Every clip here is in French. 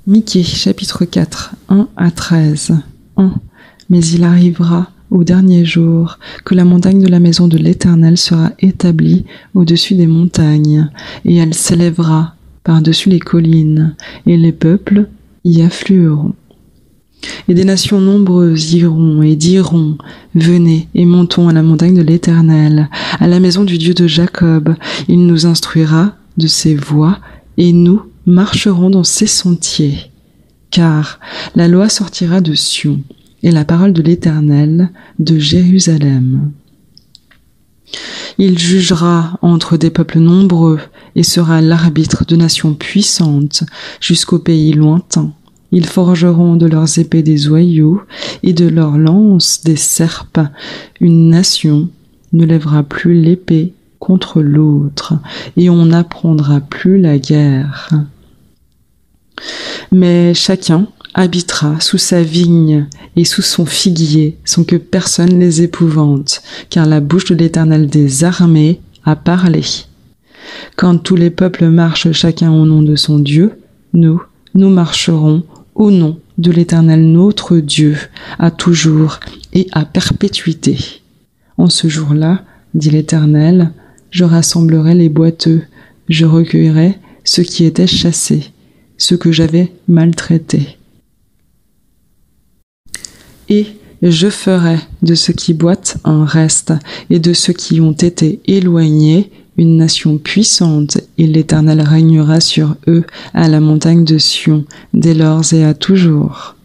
Michée, chapitre 4, 1 à 13. 1. Mais il arrivera au dernier jour que la montagne de la maison de l'Éternel sera établie au-dessus des montagnes, et elle s'élèvera par-dessus les collines, et les peuples y afflueront. Et des nations nombreuses iront et diront, venez et montons à la montagne de l'Éternel, à la maison du Dieu de Jacob. Il nous instruira de ses voies, et nous marcherons dans ses sentiers. Car la loi sortira de Sion, et la parole de l'Éternel de Jérusalem. Il jugera entre des peuples nombreux, et sera l'arbitre de nations puissantes jusqu'au pays lointain. Ils forgeront de leurs épées des joyaux, et de leurs lances des serpes. Une nation ne lèvera plus l'épée contre l'autre, et on n'apprendra plus la guerre. Mais chacun habitera sous sa vigne et sous son figuier, sans que personne les épouvante, car la bouche de l'Éternel des armées a parlé. Quand tous les peuples marchent chacun au nom de son Dieu, nous marcherons au nom de l'Éternel notre Dieu, à toujours et à perpétuité. En ce jour-là, dit l'Éternel, je rassemblerai les boiteux, je recueillerai ceux qui étaient chassés, ceux que j'avais maltraités. Et je ferai de ceux qui boitent un reste, et de ceux qui ont été éloignés une nation puissante, et l'Éternel régnera sur eux à la montagne de Sion, dès lors et à toujours.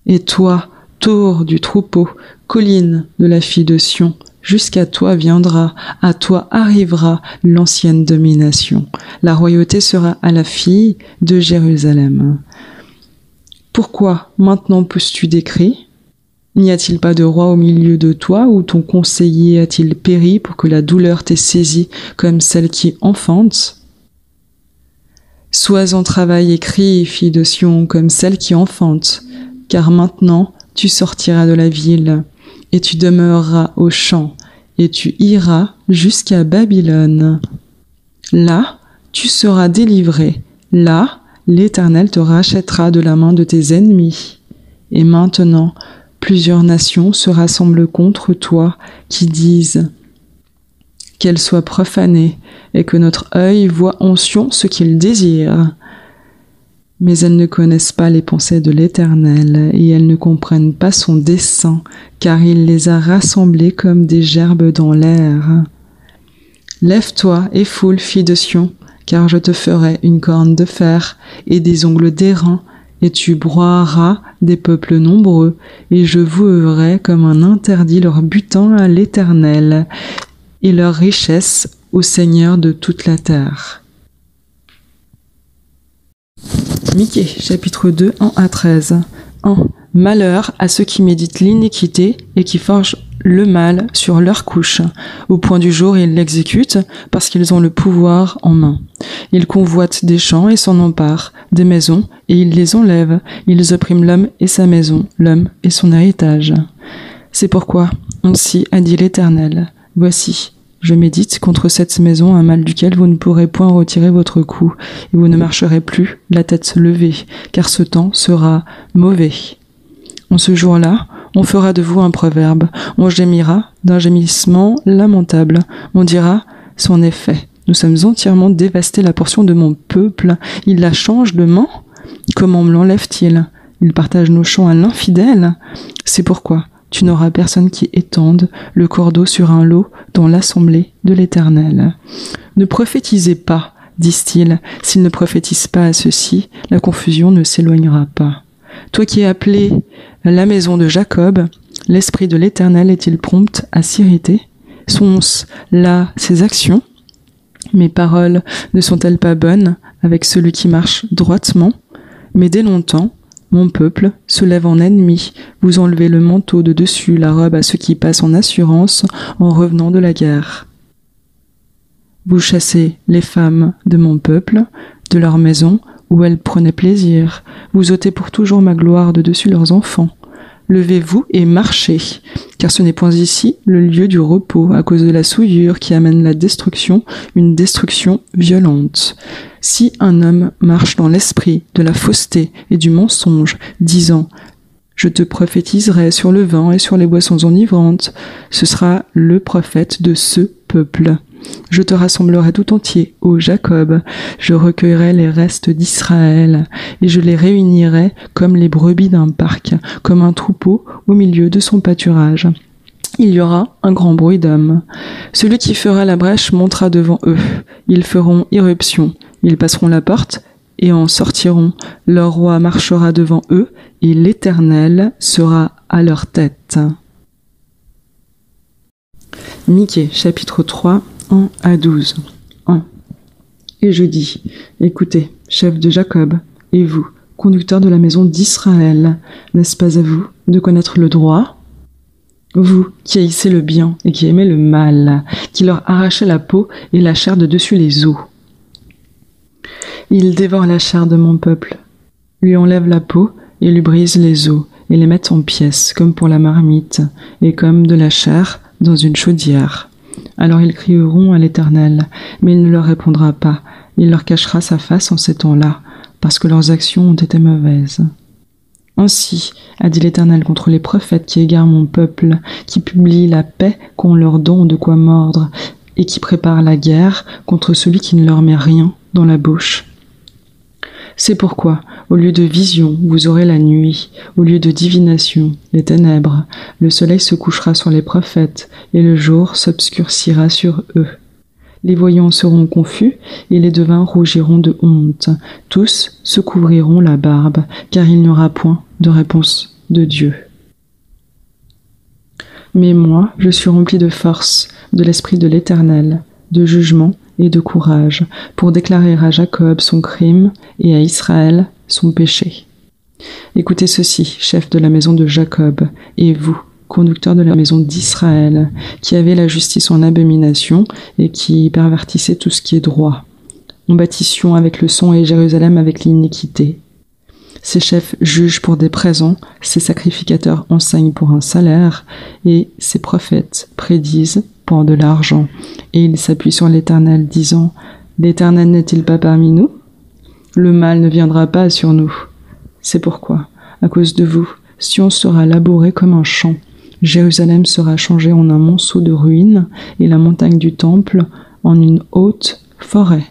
Et toi, tour du troupeau, colline de la fille de Sion, jusqu'à toi viendra, à toi arrivera l'ancienne domination. La royauté sera à la fille de Jérusalem. Pourquoi maintenant pousses-tu des cris ? N'y a-t-il pas de roi au milieu de toi, ou ton conseiller a-t-il péri pour que la douleur t'ait saisi comme celle qui enfante ? Sois en travail et crie, fille de Sion, comme celle qui enfante, car maintenant tu sortiras de la ville, et tu demeureras au champ, et tu iras jusqu'à Babylone. Là, tu seras délivré, là, l'Éternel te rachètera de la main de tes ennemis. Et maintenant, plusieurs nations se rassemblent contre toi, qui disent « Qu'elle soit profanée, et que notre œil voie en Sion ce qu'il désire. » Mais elles ne connaissent pas les pensées de l'Éternel, et elles ne comprennent pas son dessein, car il les a rassemblées comme des gerbes dans l'air. Lève-toi et foule, fille de Sion, car je te ferai une corne de fer et des ongles d'airain, et tu broieras des peuples nombreux, et je vouerai comme un interdit leur butin à l'Éternel, et leur richesse au Seigneur de toute la terre. Michée, chapitre 2, 1 à 13. 1. Malheur à ceux qui méditent l'iniquité et qui forgent le mal sur leur couche. Au point du jour, ils l'exécutent parce qu'ils ont le pouvoir en main. Ils convoitent des champs et s'en emparent, des maisons, et ils les enlèvent. Ils oppriment l'homme et sa maison, l'homme et son héritage. C'est pourquoi, ainsi a dit l'Éternel, voici, je médite contre cette maison un mal duquel vous ne pourrez point retirer votre cou, et vous ne marcherez plus la tête levée, car ce temps sera mauvais. En ce jour-là, on fera de vous un proverbe, on gémira d'un gémissement lamentable, on dira, c'en est fait, nous sommes entièrement dévastés la portion de mon peuple, il la change de main, comment me l'enlève-t-il ? Il partage nos champs à l'infidèle, c'est pourquoi tu n'auras personne qui étende le cordeau sur un lot dans l'assemblée de l'Éternel. Ne prophétisez pas, disent-ils, s'ils ne prophétisent pas à ceux-ci, la confusion ne s'éloignera pas. Toi qui es appelé la maison de Jacob, l'esprit de l'Éternel est-il prompt à s'irriter ? Sont-ce là ses actions ? Mes paroles ne sont-elles pas bonnes avec celui qui marche droitement ? Mais dès longtemps, mon peuple se lève en ennemi, vous enlevez le manteau de dessus la robe à ceux qui passent en assurance en revenant de la guerre. Vous chassez les femmes de mon peuple, de leur maison où elles prenaient plaisir, vous ôtez pour toujours ma gloire de dessus leurs enfants. Levez-vous et marchez, car ce n'est point ici le lieu du repos, à cause de la souillure qui amène la destruction, une destruction violente. Si un homme marche dans l'esprit de la fausseté et du mensonge, disant « Je te prophétiserai sur le vin et sur les boissons enivrantes », ce sera le prophète de ce peuple. Je te rassemblerai tout entier, ô Jacob, je recueillerai les restes d'Israël, et je les réunirai comme les brebis d'un parc, comme un troupeau au milieu de son pâturage. Il y aura un grand bruit d'hommes. Celui qui fera la brèche montera devant eux. Ils feront irruption. Ils passeront la porte et en sortiront. Leur roi marchera devant eux et l'Éternel sera à leur tête. Michée, chapitre 3, 1 à 12. 1. Et je dis, écoutez, chef de Jacob, et vous, conducteurs de la maison d'Israël, n'est-ce pas à vous de connaître le droit ? Vous qui haïssez le bien et qui aimez le mal, qui leur arrachez la peau et la chair de dessus les os. Ils dévorent la chair de mon peuple, lui enlèvent la peau et lui brisent les os, et les mettent en pièces, comme pour la marmite, et comme de la chair dans une chaudière. Alors ils crieront à l'Éternel, mais il ne leur répondra pas. Il leur cachera sa face en ces temps-là, parce que leurs actions ont été mauvaises. Ainsi, a dit l'Éternel contre les prophètes qui égarent mon peuple, qui publient la paix qu'on leur donne de quoi mordre, et qui préparent la guerre contre celui qui ne leur met rien dans la bouche. C'est pourquoi, au lieu de vision, vous aurez la nuit, au lieu de divination, les ténèbres, le soleil se couchera sur les prophètes, et le jour s'obscurcira sur eux. Les voyants seront confus, et les devins rougiront de honte. Tous se couvriront la barbe, car il n'y aura point de réponse de Dieu. Mais moi, je suis rempli de force, de l'esprit de l'Éternel, de jugement et de courage, pour déclarer à Jacob son crime et à Israël son péché. Écoutez ceci, chef de la maison de Jacob, et vous, conducteurs de la maison d'Israël, qui avez la justice en abomination et qui pervertissez tout ce qui est droit. On bâtit Sion avec le sang et Jérusalem avec l'iniquité. Ces chefs jugent pour des présents, ces sacrificateurs enseignent pour un salaire, et ces prophètes prédisent pour de l'argent. Et ils s'appuient sur l'Éternel, disant « L'Éternel n'est-il pas parmi nous ? Le mal ne viendra pas sur nous. C'est pourquoi, à cause de vous, Sion sera labourée comme un champ. Jérusalem sera changée en un monceau de ruines, et la montagne du temple en une haute forêt.